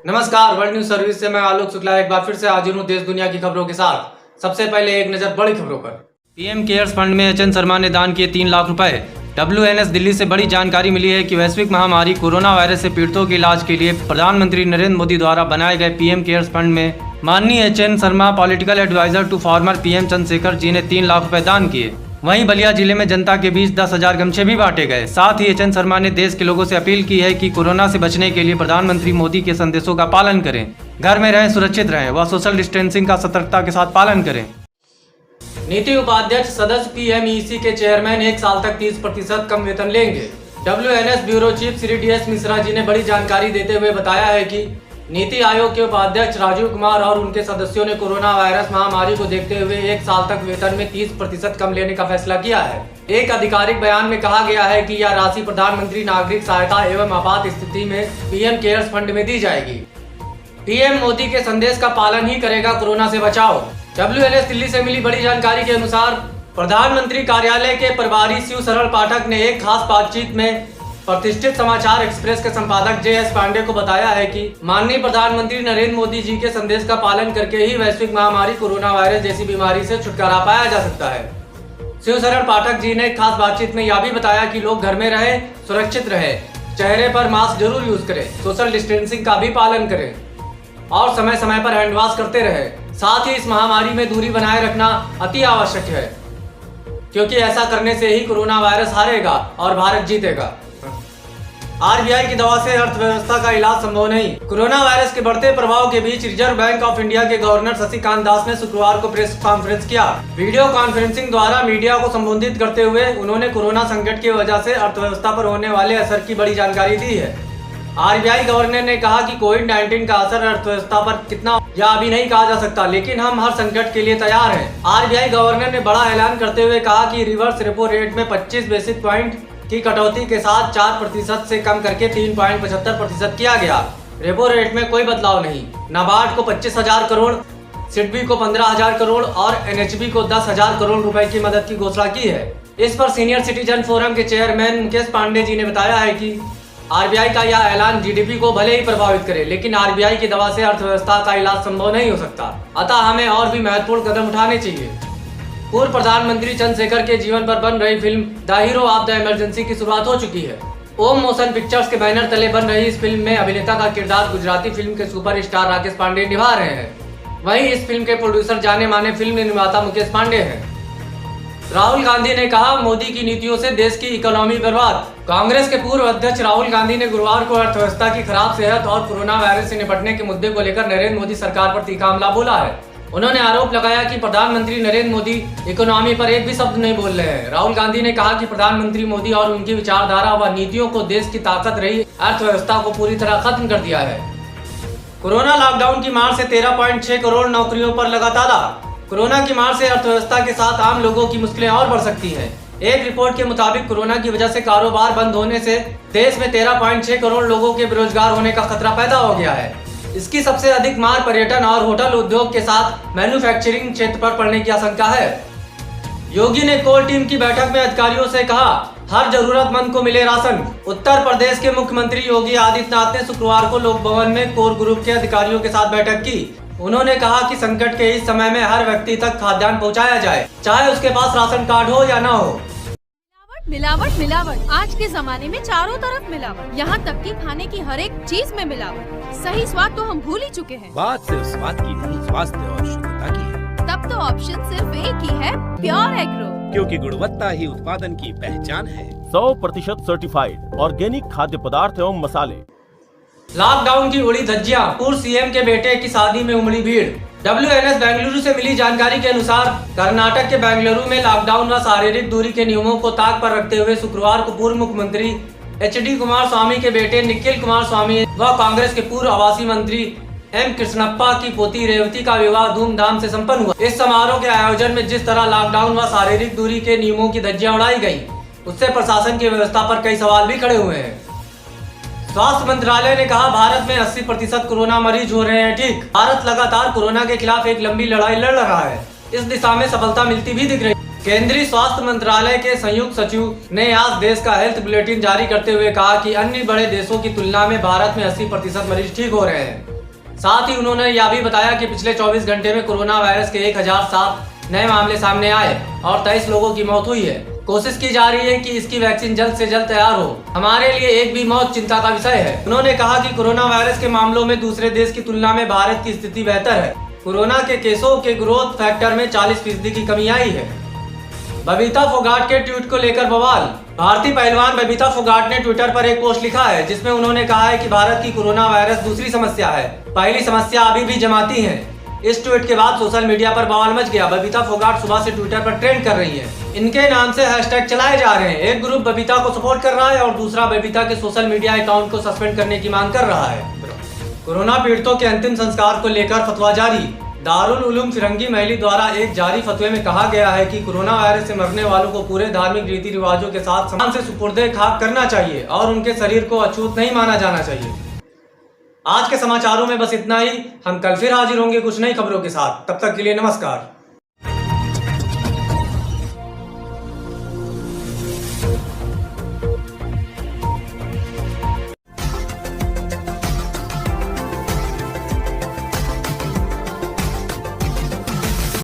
नमस्कार, world news service से मैं आलोक शुक्ला एक बार फिर से हाजिर हूँ देश दुनिया की खबरों के साथ। सबसे पहले एक नजर बड़ी खबरों पर। पीएम केयर्स फंड में एचएन शर्मा ने दान किए 3 लाख रुपए। WNS दिल्ली से बड़ी जानकारी मिली है कि वैश्विक महामारी कोरोना वायरस से पीड़ितों के इलाज के लिए प्रधानमंत्री नरेंद्र मोदी द्वारा बनाए गए पीएम केयर्स फंड में माननीय HN Sharma political advisor to former PM Chandrashekhar ji ने 3 लाख रुपए दान किए। वहीं बलिया जिले में जनता के बीच 10,000 गमछे भी बांटे गए। साथ ही एचएन शर्मा ने देश के लोगों से अपील की है कि कोरोना से बचने के लिए प्रधानमंत्री मोदी के संदेशों का पालन करें, घर में रहें, सुरक्षित रहें व सोशल डिस्टेंसिंग का सतर्कता के साथ पालन करें। नीति उपाध्यक्ष सदस्य PMEC के चेयरमैन 1 साल तक 30% कम वेतन लेंगे। WNS bureau chief Shri DS Mishra ji ने बड़ी जानकारी देते हुए बताया है कि नीति आयोग के उपाध्यक्ष राजीव कुमार और उनके सदस्यों ने कोरोना वायरस महामारी को देखते हुए 1 साल तक वेतन में 30% कम लेने का फैसला किया है। एक आधिकारिक बयान में कहा गया है कि यह राशि प्रधानमंत्री नागरिक सहायता एवं आपात स्थिति में पीएम केयर्स फंड में दी जाएगी। पीएम मोदी के संदेश का पालन ही करेगा कोरोना से बचाव। WNS दिल्ली से मिली बड़ी जानकारी के अनुसार प्रधानमंत्री कार्यालय के प्रभारी शिव सरल पाठक ने एक खास बातचीत में प्रतिष्ठित समाचार एक्सप्रेस के संपादक JS पांडे को बताया है कि माननीय प्रधानमंत्री नरेंद्र मोदी जी के संदेश का पालन करके ही वैश्विक महामारी कोरोना वायरस जैसी बीमारी से छुटकारा पाया जा सकता है। शिव सरल पाठक जी ने खास बातचीत में यह भी बताया कि लोग घर में रहें, सुरक्षित रहें, चेहरे पर मास्क जरूर यूज करें, सोशल डिस्टेंसिंग का भी पालन करें और समय समय पर हैंड वॉश करते रहें। साथ ही इस महामारी में दूरी बनाए रखना अति आवश्यक है, क्योंकि ऐसा करने से ही कोरोना वायरस हारेगा और भारत जीतेगा। RBI की दवा से अर्थव्यवस्था का इलाज संभव नहीं। कोरोना वायरस के बढ़ते प्रभाव के बीच रिजर्व बैंक ऑफ इंडिया के गवर्नर शक्तिकांत दास ने शुक्रवार को प्रेस कॉन्फ्रेंस किया। वीडियो कॉन्फ्रेंसिंग द्वारा मीडिया को संबोधित करते हुए उन्होंने कोरोना संकट की वजह से अर्थव्यवस्था पर होने वाले असर की बड़ी जानकारी दी है। RBI गवर्नर ने कहा कि कोविड-19 का असर अर्थव्यवस्था पर कितना यह अभी नहीं कहा जा सकता, लेकिन हम हर संकट के लिए तैयार हैं। RBI गवर्नर ने बड़ा ऐलान करते हुए कहा कि रिवर्स रेपो रेट में 25 बेसिस पॉइंट की कटौती के साथ 4% से कम करके 3.75% किया गया। रेपो रेट में कोई बदलाव नहीं। नाबार्ड को 25,000 करोड़, सिडबी को 15,000 करोड़ और NHB को 10,000 करोड़ रुपए की मदद की घोषणा की है। इस पर सीनियर सिटीजन फोरम के चेयरमैन मुकेश पांडे जी ने बताया है कि RBI का यह ऐलान GDP को भले ही प्रभावित करे, लेकिन RBI की दवा से अर्थव्यवस्था का इलाज संभव नहीं हो सकता। अतः हमें और भी महत्वपूर्ण कदम उठाने चाहिए। पूर्व प्रधानमंत्री चंद्रशेखर के जीवन पर बन रही film the hero of the emergency की शुरुआत हो चुकी है। ओम मोशन पिक्चर्स के बैनर तले बन रही इस फिल्म में अभिनेता का किरदार गुजराती फिल्म के सुपरस्टार राकेश पांडे निभा रहे हैं। वहीं इस फिल्म के प्रोड्यूसर जाने माने फिल्म निर्माता मुकेश पांडे हैं। राहुल गांधी ने कहा, मोदी की नीतियों से देश की इकोनॉमी बर्बाद। कांग्रेस के पूर्व अध्यक्ष राहुल गांधी ने गुरुवार को अर्थव्यवस्था की खराब सेहत और कोरोना वायरस से निपटने के मुद्दे को लेकर नरेंद्र मोदी सरकार पर तीखा हमला बोला है। उन्होंने आरोप लगाया कि प्रधानमंत्री नरेंद्र मोदी इकोनॉमी पर एक भी शब्द नहीं बोल रहे हैं। राहुल गांधी ने कहा कि प्रधानमंत्री मोदी और उनकी विचारधारा व नीतियों को देश की ताकत रही अर्थव्यवस्था को पूरी तरह खत्म कर दिया है। कोरोना लॉकडाउन की मार से 13.6 करोड़ नौकरियों पर लगा ताला। कोरोना की मार से अर्थव्यवस्था के साथ आम लोगों की मुश्किलें और बढ़ सकती हैं। एक रिपोर्ट के मुताबिक कोरोना की वजह से कारोबार बंद होने से देश में 13.6 करोड़ लोगों के बेरोजगार होने का खतरा पैदा हो गया है। इसकी सबसे अधिक मार पर्यटन और होटल उद्योग के साथ मैन्युफैक्चरिंग क्षेत्र पर पड़ने की आशंका है। योगी ने कोर टीम की बैठक में अधिकारियों से कहा, हर जरूरतमंद को मिले राशन। उत्तर प्रदेश के मुख्यमंत्री योगी आदित्यनाथ ने शुक्रवार को लोक भवन में कोर ग्रुप के अधिकारियों के साथ बैठक की। उन्होंने कहा कि संकट के इस समय में हर व्यक्ति तक खाद्यान्न पहुंचाया जाए, चाहे उसके पास राशन कार्ड हो या न हो। मिलावट मिलावट आज के जमाने में चारों तरफ मिलावट, यहाँ तक कि खाने की हर एक चीज में मिलावट। सही स्वाद तो हम भूल ही चुके हैं। बात सिर्फ स्वाद की नहीं, स्वास्थ्य और शुद्धता की है। तब तो ऑप्शन सिर्फ एक ही है, प्योर एग्रो, क्योंकि गुणवत्ता ही उत्पादन की पहचान है। 100% सर्टिफाइड ऑर्गेनिक खाद्य पदार्थ एवं मसाले। लॉकडाउन की उड़ी धज्जियां, पूर्व CM के बेटे की शादी में उमड़ी भीड़। WNS बेंगलुरु से मिली जानकारी के अनुसार कर्नाटक के बेंगलुरु में लॉकडाउन व शारीरिक दूरी के नियमों को ताक पर रखते हुए शुक्रवार को पूर्व मुख्यमंत्री HD कुमार स्वामी के बेटे निखिल कुमार स्वामी व कांग्रेस के पूर्व आवासीय मंत्री M कृष्णप्पा की पोती रेवती का विवाह धूमधाम से संपन्न हुआ। इस समारोह के आयोजन में जिस तरह लॉकडाउन व शारीरिक दूरी के नियमों की धज्जियां उड़ाई गई, उससे प्रशासन की व्यवस्था पर कई सवाल भी खड़े हुए हैं। स्वास्थ्य मंत्रालय ने कहा, भारत में 80% कोरोना मरीज हो रहे हैं ठीक। भारत लगातार कोरोना के खिलाफ एक लंबी लड़ाई लड़ रहा है। इस दिशा में सफलता मिलती भी दिख रही है। केंद्रीय स्वास्थ्य मंत्रालय के संयुक्त सचिव ने आज देश का हेल्थ बुलेटिन जारी करते हुए कहा कि अन्य बड़े देशों की तुलना में भारत में 80% मरीज ठीक हो रहे हैं। साथ ही उन्होंने यह भी बताया कि पिछले 24 घंटे में कोरोना वायरस के 1007 नए मामले सामने आए और 23 लोगों की मौत हुई है। कोशिश की जा रही है कि इसकी वैक्सीन जल्द से जल्द तैयार हो। हमारे लिए एक भी मौत चिंता का विषय है। उन्होंने कहा कि कोरोना वायरस के मामलों में दूसरे देश की तुलना में भारत की स्थिति बेहतर है। कोरोना के केसों के ग्रोथ फैक्टर में 40% की कमी आई है। बबीता फोगाट के ट्वीट को लेकर बवाल। भारतीय पहलवान बबीता फोगाट ने ट्विटर पर एक पोस्ट लिखा है जिसमें उन्होंने कहा है कि भारत की कोरोना वायरस दूसरी समस्या है, पहली समस्या अभी भी जमाती है। इस ट्वीट के बाद सोशल मीडिया पर बवाल मच गया। बबीता फोगाट सुबह से ट्विटर पर ट्रेंड कर रही है। इनके नाम से हैशटैग चलाए जा रहे हैं। एक ग्रुप बबीता को सपोर्ट कर रहा है और दूसरा बबीता के सोशल मीडिया अकाउंट को सस्पेंड करने की मांग कर रहा है। कोरोना पीड़ितों के अंतिम संस्कार को लेकर फतवा जारी। दारुल उलूम फिरंगी महली द्वारा एक जारी फतवे में कहा गया है कि कोरोना वायरस से मरने वालों को पूरे धार्मिक रीति रिवाजों के साथ सम्मान से सुपुर्दे खाक करना चाहिए और उनके शरीर को अछूत नहीं माना जाना चाहिए। आज के समाचारों में बस इतना ही। हम कल फिर हाजिर होंगे कुछ नई खबरों के साथ। तब तक के लिए नमस्कार।